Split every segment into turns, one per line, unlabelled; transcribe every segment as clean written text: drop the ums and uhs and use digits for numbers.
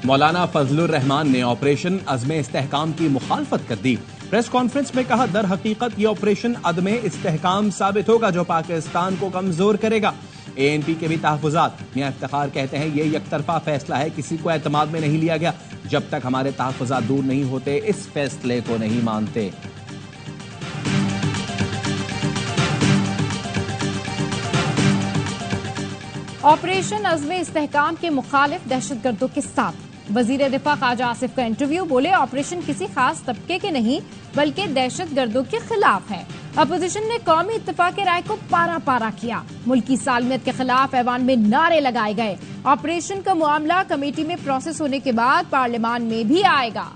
मौलाना फजलुर रहमान ने ऑपरेशन अज़्म इस्तेहकाम की मुखालफत कर दी। प्रेस कॉन्फ्रेंस में कहा, दर हकीकत ये ऑपरेशन अदम इस्तेहकाम साबित होगा जो पाकिस्तान को कमजोर करेगा। ANP के भी तहफ़्फ़ुज़ात। मियां इफ्तिखार कहते हैं, ये यकतरफा फैसला है, किसी को एतमाद में नहीं लिया गया। जब तक हमारे तहफ़्फ़ुज़ात दूर नहीं होते इस फैसले को नहीं मानते।
ऑपरेशन अज़्म इस्तेहकाम के मुखालिफ दहशतगर्दों के साथ वजीर दिफा ख्वाजा आसिफ का इंटरव्यू। बोले, ऑपरेशन किसी खास तबके के नहीं बल्कि दहशतगर्दों के खिलाफ है। अपोजिशन ने कौमी इत्तेफाक की राय को पारा पारा किया। मुल्की सालमियत के खिलाफ ऐवान में नारे लगाए गए। ऑपरेशन का मामला कमेटी में प्रोसेस होने के बाद पार्लियामान में भी आएगा।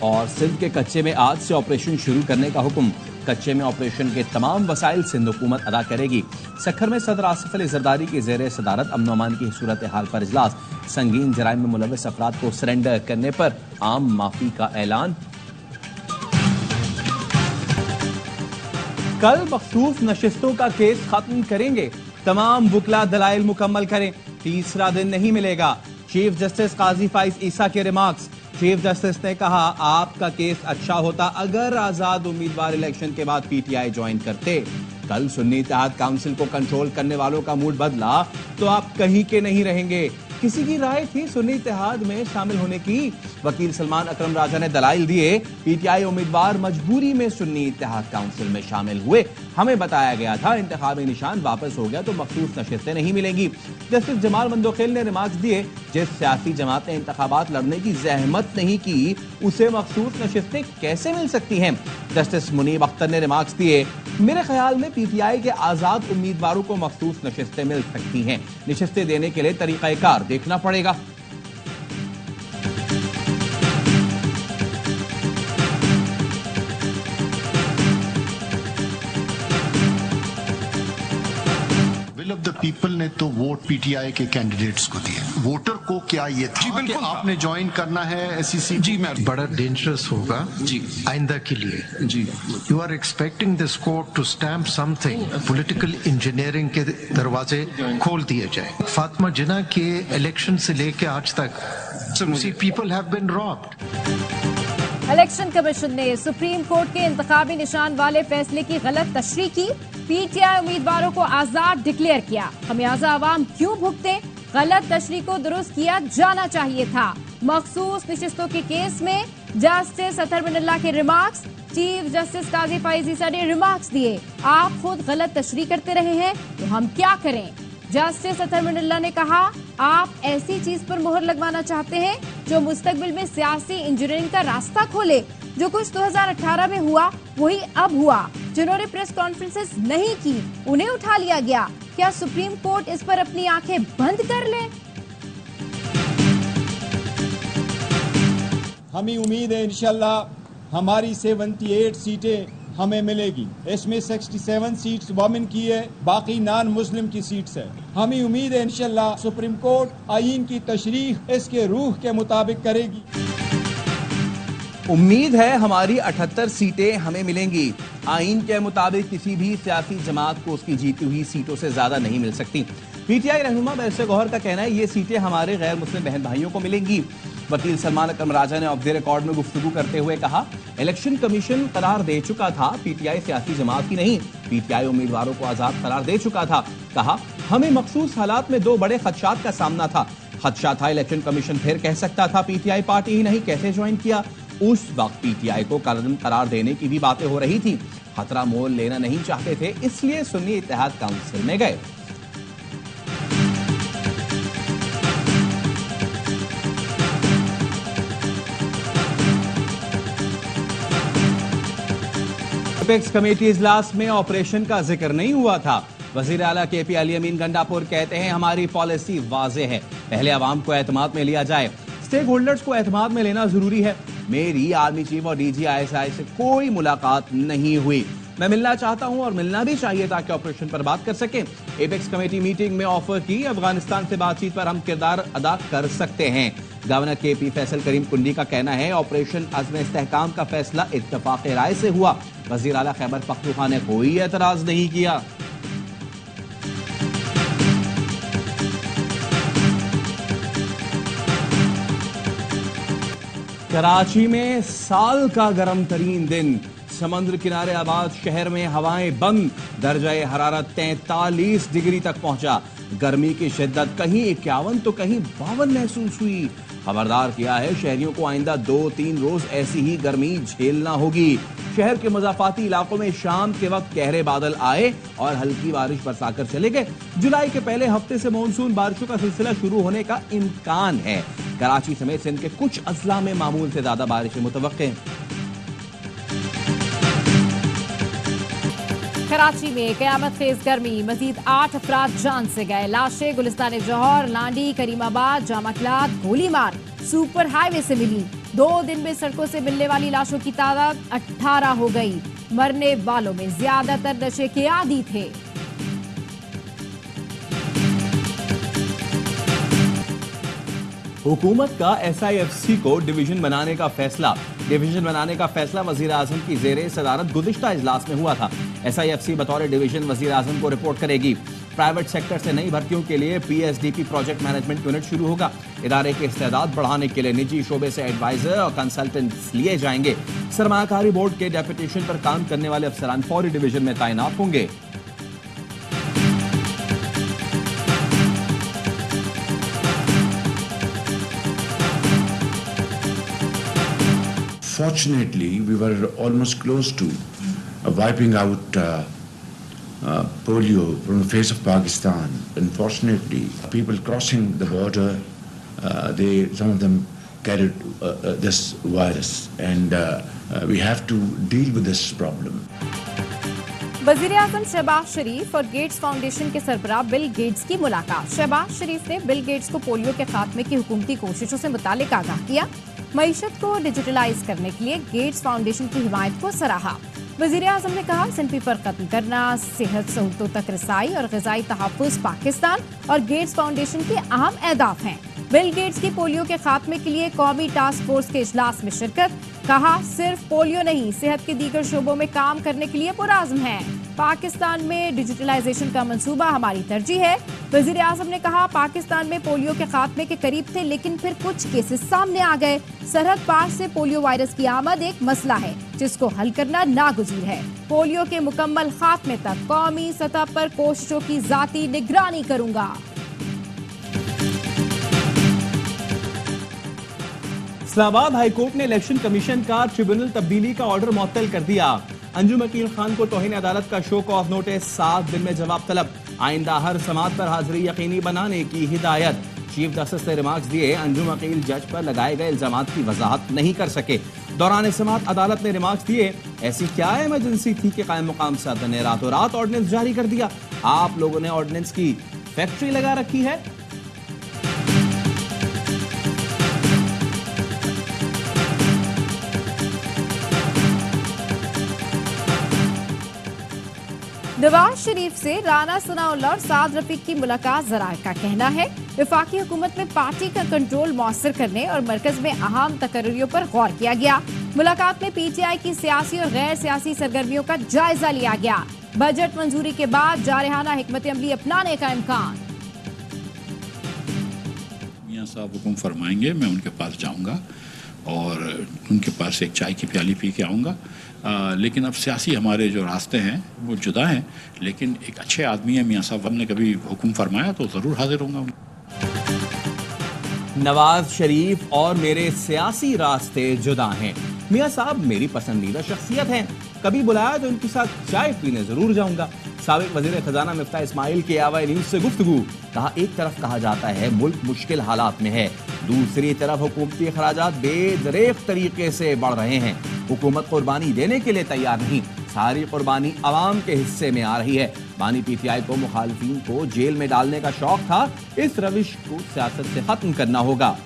और सिंध के कच्चे में आज से ऑपरेशन शुरू करने का हुक्म। कच्चे में ऑपरेशन के तमाम वसाइल सिंध हुकूमत अदा करेगी। सखर में सदर आसिफ अली जरदारी की ज़ेर सदारत अमन अमान की सूरत हाल पर इजलास। संगीन जराइम में मुलव्वस अफराद को सरेंडर करने पर आम माफी का ऐलान। कल मखसूस नशिस्तों का केस खत्म करेंगे। तमाम वुकला दलाइल मुकम्मल करें। तीसरा दिन नहीं मिलेगा। चीफ जस्टिस काजी फाइज ईसा के रिमार्क्स। चीफ जस्टिस ने कहा, आपका केस अच्छा होता अगर आजाद उम्मीदवार इलेक्शन के बाद PTI ज्वाइन करते। कल सुन्नी इत्तेहाद काउंसिल को कंट्रोल करने वालों का मूड बदला तो आप कहीं के नहीं रहेंगे। किसी की राय थी सुन्नी इत्तेहाद में शामिल होने की? वकील सलमान अकरम राजा ने दलाइल दिए। PTI उम्मीदवार मजबूरी में सुन्नी इत्तेहाद काउंसिल में शामिल हुए। हमें बताया गया था इंतखाबी निशान वापस हो गया तो मखसूस नशिस्तें नहीं मिलेंगी। जस्टिस जमाल मंदोखेल ने रिमार्क्स दिए, जिस सियासी जमात ने इंतखाबात लड़ने की जहमत नहीं की उसे मखसूस नशिस्तें कैसे मिल सकती हैं? जस्टिस मुनीब अख्तर ने रिमार्क्स दिए, मेरे ख्याल में PTI के आजाद उम्मीदवारों को मखसूस नशिस्तें मिल सकती हैं। नशिस्तें देने के लिए तरीकाकार देखना पड़ेगा।
ऑफ द पीपल ने तो वोट PTI के कैंडिडेट्स को दिए। वोटर को क्या ये था कि आपने ज्वाइन करना है SEC?
जी मैम, बड़ा डेंजरस होगा जी आइंदा के लिए जी। You are expecting this court to stamp something, political engineering के दरवाजे खोल दिए जाए। फातिमा जिन्ना के इलेक्शन से लेके आज तक people have been robbed.
Election commission ने सुप्रीम कोर्ट के इंतखाबी निशान वाले फैसले की गलत तशरीह की। PTI उम्मीदवारों को आजाद डिक्लेयर किया। खमियाजा अवाम क्यों भुगते? गलत तशरीह को दुरुस्त किया जाना चाहिए था। मखसूस नशिस्तों के केस में जस्टिस अतहर बिन के रिमार्क्स। चीफ जस्टिस काजी फाइज ईसा ने रिमार्क्स दिए, आप खुद गलत तशरीह करते रहे हैं तो हम क्या करें? जस्टिस अतहर बिन ने कहा, आप ऐसी चीज पर मोहर लगवाना चाहते हैं जो मुस्तकबिल में सियासी इंजीनियरिंग का रास्ता खोले। जो कुछ 2018 में हुआ वही अब हुआ। जिन्होंने प्रेस कॉन्फ्रेंसेस नहीं की उन्हें उठा लिया गया। क्या सुप्रीम कोर्ट इस पर अपनी आंखें बंद कर ले?
हमें उम्मीद है इंशाल्लाह हमारी 78 सीटें हमें मिलेगी। इसमें 67 सीट्स वोमेन की है, बाकी नॉन मुस्लिम की सीट्स है। हमें उम्मीद है इंशाल्लाह सुप्रीम कोर्ट आईन की तशरीह इसके रूह के मुताबिक करेगी।
उम्मीद है हमारी 78 सीटें हमें मिलेंगी। आईन के मुताबिक किसी भी सियासी जमात को उसकी जीती हुई सीटों से ज्यादा नहीं मिल सकती। PTI रहनुमा बैरिस्टर गौहर का कहना है ये सीटें हमारे गैर मुस्लिम बहन भाइयों को मिलेंगी। वकील सलमान अकरम राजा ने ऑफ द रिकॉर्ड में गुफ्तगू करते हुए कहा, इलेक्शन कमीशन करार दे चुका था, PTI सियासी जमात की नहीं। PTI उम्मीदवारों को आजाद करार दे चुका था। कहा, हमें मखसूस हालात में 2 बड़े खदशात का सामना था। खदशा था इलेक्शन कमीशन फिर कह सकता था PTI पार्टी ही नहीं, कैसे ज्वाइन किया। उस वक्त PTI को करार देने की भी बातें हो रही थी। खतरा मोल लेना नहीं चाहते थे, इसलिए सुन्नी इत्तेहाद काउंसिल में गए। एपेक्स कमेटी इजलास में ऑपरेशन का जिक्र नहीं हुआ था। वजीर आला KP अली अमीन गंडापुर कहते हैं, हमारी पॉलिसी वाजे है, पहले अवाम को एतमाद में लिया जाए। स्टेक होल्डर्स को एतमाद में लेना जरूरी है। मेरी आर्मी चीफ और DG ISI से कोई मुलाकात नहीं हुई। मैं मिलना चाहता हूं और मिलना भी चाहिए ताकि ऑपरेशन पर बात कर सकें। एपेक्स कमेटी मीटिंग में ऑफर की, अफगानिस्तान से बातचीत पर हम किरदार अदा कर सकते हैं। गवर्नर KP फैसल करीम कुंडी का कहना है, ऑपरेशन अज़्म इस्तेहकाम का फैसला इत्तफाक राय से हुआ। वजीर आला खैबर पख्तूनख्वा ने कोई एतराज नहीं किया। कराची में साल का गर्म तरीन दिन। समुद्र किनारे आबाद शहर में हवाएं बंद। दर्जा हरारत 43 डिग्री तक पहुंचा। गर्मी की शिद्दत कहीं 51 तो कहीं 52 महसूस हुई। खबरदार किया है शहरियों को आइंदा 2-3 रोज ऐसी ही गर्मी झेलना होगी। शहर के मज़ाफाती इलाकों में शाम के वक्त गहरे बादल आए और हल्की बारिश बरसाकर चले गए। जुलाई के पहले हफ्ते से मानसून बारिशों का सिलसिला शुरू होने का इम्कान है। कराची समेत सिंध के कुछ अजला में मामूल से ज्यादा बारिशें मुतवक्के हैं।
कराची में कयामत खेज गर्मी, मजीद 8 अफराद जान से गए। लाशें गुलिस्तान जौहर, लांडी, करीमाबाद, जामकलात, गोलीमार सुपर हाईवे से मिली। 2 दिन में सड़कों से मिलने वाली लाशों की तादाद 18 हो गई। मरने वालों में ज्यादातर नशे के आदी थे।
हुकूमत का SIFC को डिवीजन बनाने का फैसला वजीर आजम की जेर सदारत गुज़िश्ता इजलास में हुआ था। SIFC बतौर डिवीजन वजीर आजम को रिपोर्ट करेगी। प्राइवेट सेक्टर से नई भर्तियों के लिए PSDP प्रोजेक्ट मैनेजमेंट यूनिट शुरू होगा। इदारे के इस्तेदाद बढ़ाने के लिए निजी शोबे से एडवाइजर और कंसल्टेंट्स लिए जाएंगे। सरमायाकारी बोर्ड के डेपुटेशन पर काम करने वाले अफसरान फौरी डिवीजन में तैनात होंगे।
Fortunately, we were almost close to wiping out polio from the face of Pakistan. Unfortunately, people crossing the border, some of them carried this virus, and we have to deal with this problem.
वजीर आजम शहबाज शरीफ और gets foundation के सरबराह Bill Gates की मुलाकात। शहबाज शरीफ ने Bill Gates को polio के खात्मे की हुकूमती कोशिशों से मुतालिक आगाह किया। मईशत को डिजिटलाइज करने के लिए गेट्स फाउंडेशन की हिमायत को सराहा। वजीर आजम ने कहा सिंपी पर कत्ल करना, सेहत सहूलतों तक रसाई और ग़िज़ाई तहफ़्फ़ुज़ पाकिस्तान और गेट्स फाउंडेशन के अहम अहदाफ हैं। बिल गेट्स की पोलियो के खात्मे के लिए कौमी टास्क फोर्स के इजलास में शिरकत। कहा सिर्फ पोलियो नहीं, सेहत के दीगर शोबों में काम करने के लिए पुरआज़्म है। पाकिस्तान में डिजिटलाइजेशन का मंसूबा हमारी तरजीह है। वज़ीर आज़म ने कहा पाकिस्तान में पोलियो के खात्मे के करीब थे, लेकिन फिर कुछ केसेस सामने आ गए। सरहद पार से पोलियो वायरस की आमद एक मसला है जिसको हल करना नागुज़ीर है। पोलियो के मुकम्मल खात्मे तक कौमी सतह पर कोशिशों की जाती निगरानी करूंगा।
इस्लामाबाद हाईकोर्ट ने इलेक्शन कमीशन का ट्रिब्यूनल तब्दीली का ऑर्डर मुअत्तल कर दिया। अंजुम अकील खान को तौहीन अदालत का शो कॉज नोटिस, 7 दिन में जवाब तलब। आइंदा हर समात पर हाजिरी यकीनी बनाने की हिदायत। चीफ जस्टिस ने रिमार्क्स दिए, अंजुम अकील जज पर लगाए गए इल्जामात की वजाहत नहीं कर सके। दौरान समात अदालत ने रिमार्क्स दिए, ऐसी क्या इमरजेंसी थी कि कायम मुकाम सदर ने रातों रात ऑर्डिनेंस जारी कर दिया। आप लोगों ने ऑर्डिनेंस की फैक्ट्री लगा रखी है।
नवाज शरीफ से राना सनाउल्लाह और साद रफीक की मुलाकात ज़राए का कहना है वफाकी हुकूमत में पार्टी का कंट्रोल मौसर करने और मरकज में अहम तकर्रियों पर गौर किया गया। मुलाकात में PTI की सियासी और गैर सियासी सरगर्मियों का जायजा लिया गया। बजट मंजूरी के बाद जारहाना हिकमत अमली अपनाने का इम्कान।
मियां साहब हुक्म फरमाएंगे, मैं उनके पास जाऊंगा और उनके पास एक चाय की प्याली पी के आऊँगा। लेकिन अब सियासी हमारे जो रास्ते हैं वो जुदा हैं, लेकिन एक अच्छे आदमी है मियां साहब, हमने कभी हुक्म फरमाया तो ज़रूर हाजिर होऊंगा।
नवाज शरीफ और मेरे सियासी रास्ते जुदा हैं। मियां साहब मेरी पसंदीदा शख्सियत हैं, कभी बुलाया तो उनके साथ चाय पीने जरूर जाऊंगा। साबिक वजीर खजाना मिफ्ता इस्माइल की AY न्यूज से गुफ्तगू। कहा एक तरफ कहा जाता है मुल्क मुश्किल हालात में है, दूसरी तरफ हुकूमती अखराजात बेदरेक तरीके से बढ़ रहे हैं। हुकूमत कुर्बानी देने के लिए तैयार नहीं, सारी कुर्बानी अवाम के हिस्से में आ रही है। बानी PTI को मुखालफिन को जेल में डालने का शौक था, इस रविश को सियासत से खत्म करना होगा।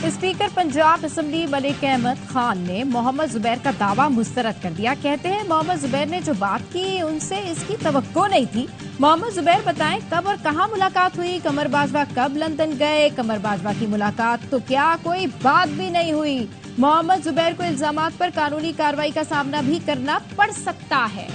स्पीकर पंजाब असम्बली मलिक अहमद खान ने मोहम्मद जुबैर का दावा मुस्तरद कर दिया। कहते हैं मोहम्मद जुबैर ने जो बात की उनसे इसकी तवक्को नहीं थी। मोहम्मद जुबैर बताएं कब और कहां मुलाकात हुई, कमर बाजवा कब लंदन गए, कमर बाजवा की मुलाकात तो क्या कोई बात भी नहीं हुई। मोहम्मद जुबैर को इल्जामात पर कानूनी कार्रवाई का सामना भी करना पड़ सकता है।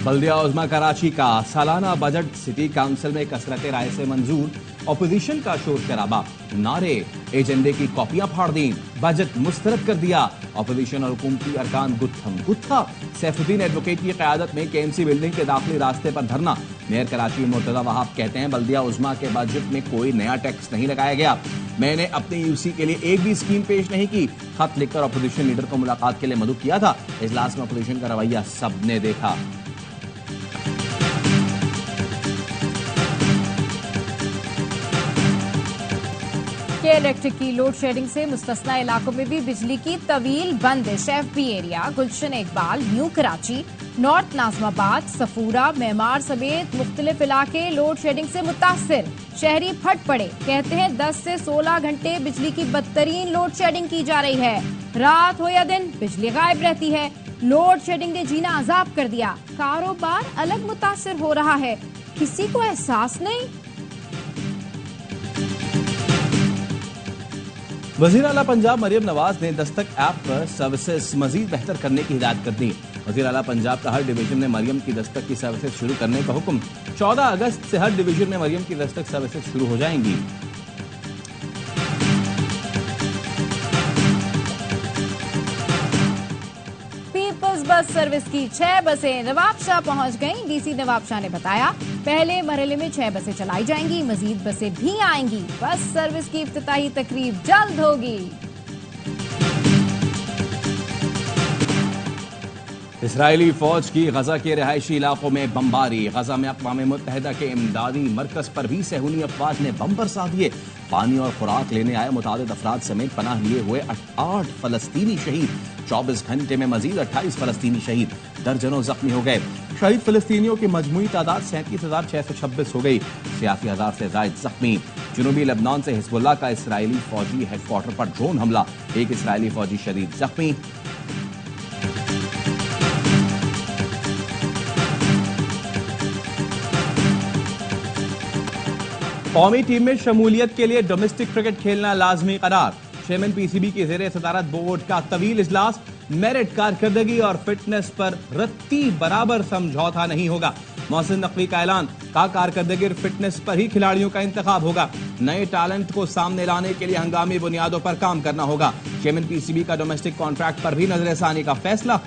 बल्दिया उज़्मा कराची का सालाना बजट सिटी काउंसिल में कसरत राय से मंजूर। ऑपोजिशन का शोर शराबा, नारे, एजेंडे की कॉपियां फाड़ दी, बजट मुस्तरद कर दिया, ऑपोजिशन और हुकूमती अरकान गुत्थम गुत्था। सैफुद्दीन एडवोकेट की क़यादत में केएमसी बिल्डिंग के दाखिली रास्ते पर धरना। मेयर कराची मुर्तज़ा वहाब कहते हैं बल्दिया उज़्मा के बजट में कोई नया टैक्स नहीं लगाया गया, मैंने अपने यूसी के लिए एक भी स्कीम पेश नहीं की। खत लिखकर ऑपोजिशन लीडर को मुलाकात के लिए मदऊ किया था। इजलास में ऑपोजिशन का रवैया सबने देखा।
के इलेक्ट्रिक की लोड शेडिंग से मुस्तस्ना इलाकों में भी बिजली की तवील बंदिश। एफबी एरिया, गुलशन इकबाल, न्यू कराची, नॉर्थ नाजमाबाद, सफूरा, मेमार समेत मुख्तलिफ इलाके लोड शेडिंग से मुतासिर। शहरी फट पड़े, कहते हैं 10 से 16 घंटे बिजली की बदतरीन लोड शेडिंग की जा रही है। रात हो या दिन बिजली गायब रहती है। लोड शेडिंग ने जीना अजाब कर दिया, कारोबार अलग मुतासिर हो रहा है, किसी को एहसास नहीं।
वज़ीर आला पंजाब मरियम नवाज ने दस्तक ऐप पर सर्विसेज मजीद बेहतर करने की हिदायत कर दी। वज़ीर आला पंजाब का हर डिवीजन में मरियम की दस्तक की सर्विसेज शुरू करने का हुक्म। 14 अगस्त से हर डिवीजन में मरियम की दस्तक सर्विसेज शुरू हो जाएंगी।
बस सर्विस की 6 बसें नवाबशाह पहुंच गईं। डीसी नवाबशाह ने बताया पहले मरहले में 6 बसें चलाई जाएंगी, मजीद बसें भी आएंगी। बस सर्विस की इफ्तिताही तकरीब जल्द होगी।
इसराइली फौज की गजा के रिहायशी इलाकों में बमबारी। गजा में अक़वाम मुत्तहिदा के इमदादी मरकज पर भी सहूनी अफवाज ने बम बरसा दिए। पानी और खुराक लेने आए मुतादिद अफराद समेत पनाह लिए हुए 8 फलस्तीनी शहीद। 24 घंटे में मजीद 28 फलस्तीनी शहीद, दर्जनों जख्मी हो गए। शहीद फलस्तीनियों की मजमूई तादाद 37,626 हो गई, 86,000 से जायद जख्मी। जनूबी लेबनान से हिजबुल्लाह का इसराइली फौजी हेडक्वार्टर पर ड्रोन हमला, एक इसराइली फौजी शदीद जख्मी। कौमी टीम में शमूलियत के लिए डोमेस्टिक क्रिकेट खेलना लाजमी करार। चेयरमैन पीसीबी के ज़ेरे सदारत बोर्ड का तवील इजलास। मेरिट, कारकर्दगी और फिटनेस पर रत्ती बराबर समझौता नहीं होगा। मोहसिन नकवी का ऐलान, कारकर्दगी और फिटनेस पर ही खिलाड़ियों का इंतखाब होगा। नए टैलेंट को सामने लाने के लिए हंगामी बुनियादों पर काम करना होगा। चेयरमैन पीसीबी का डोमेस्टिक कॉन्ट्रैक्ट पर भी नजरसानी का फैसला।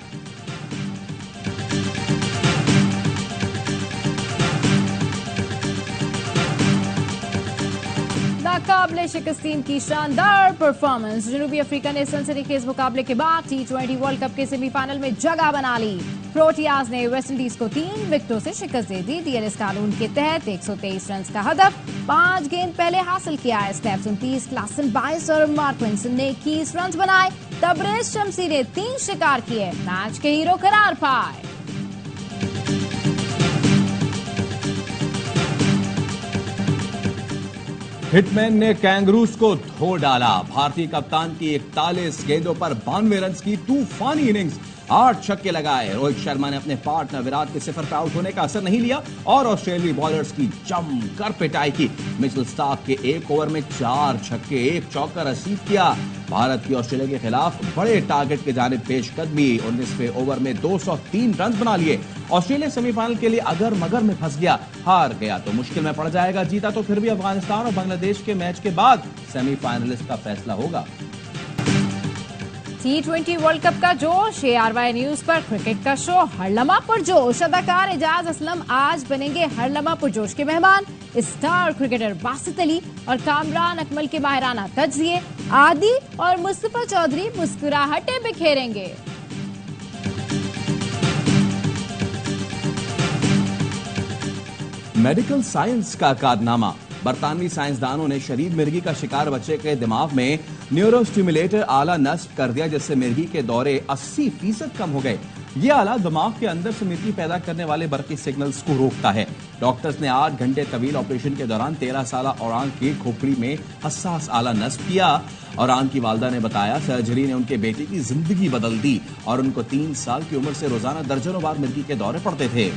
नाकाबिले शिकस्त टीम की शानदार परफॉर्मेंस। जनूबी अफ्रीका ने सनसनीखेज मुकाबले के बाद T20 वर्ल्ड कप के सेमीफाइनल में जगह बना ली। प्रोटियाज ने वेस्टइंडीज को 3 विकेटों से शिकस्त दे दी। डीएलएस कानून के तहत 123 रन का हदफ 5 गेंद पहले हासिल किया। स्टेप्स 29, क्लासन 22 और मार्क विंसन ने 21 रन बनाए। तबरेज शमसी ने 3 शिकार किए, मैच के हीरो करार पाए।
हिटमैन ने कैंगरूज को धो डाला। भारतीय कप्तान की 41 गेंदों पर 92 रन की तूफानी इनिंग्स, 8 छक्के लगाए। रोहित शर्मा ने अपने पार्टनर विराट के सिफर पर आउट होने का असर नहीं लिया और ऑस्ट्रेलियाई बॉलर्स की जमकर पिटाई की। मिचेल स्टार्क के 1 ओवर में 4 छक्के, 1 चौका रसीद किया। भारत की ऑस्ट्रेलिया के खिलाफ बड़े टारगेट के जानिब पेशकदमी। 19वें ओवर में 203 रन बना लिए। ऑस्ट्रेलिया सेमीफाइनल के लिए अगर मगर में फंस गया, हार गया तो मुश्किल में पड़ जाएगा, जीता तो फिर भी अफगानिस्तान और बांग्लादेश के मैच के बाद सेमीफाइनलिस्ट का फैसला होगा।
T20 वर्ल्ड कप का जोश। ARY न्यूज पर क्रिकेट का शो हर लम्हा पुरजोश। अदाकार एजाज असलम आज बनेंगे हर लम्हा पुरजोश के मेहमान। स्टार क्रिकेटर बासित अली और कामरान अकमल के माहिराना तज्जिए। आदि और मुस्तफा चौधरी मुस्कुराहटें बिखेरेंगे।
मेडिकल साइंस का कारनामा। बरतानवी साइंसदानों ने शरीद मिर्गी का शिकार बच्चे के दिमाग में न्यूरोस्टिमुलेटर आला नस्ब कर दिया, जिससे मिर्गी के दौरे 80% कम हो गए। ये आला दिमाग के अंदर से मिर्गी पैदा करने वाले बरकी सिग्नल्स को रोकता है। डॉक्टर्स ने 8 घंटे तवील ऑपरेशन के दौरान 13 साल औरान की खोपड़ी में हसास आला नस्ब किया। औरान की वालदा ने बताया सर्जरी ने उनके बेटे की जिंदगी बदल दी और उनको 3 साल की उम्र से रोजाना दर्जनों बार मिर्गी के दौरे पड़ते थे।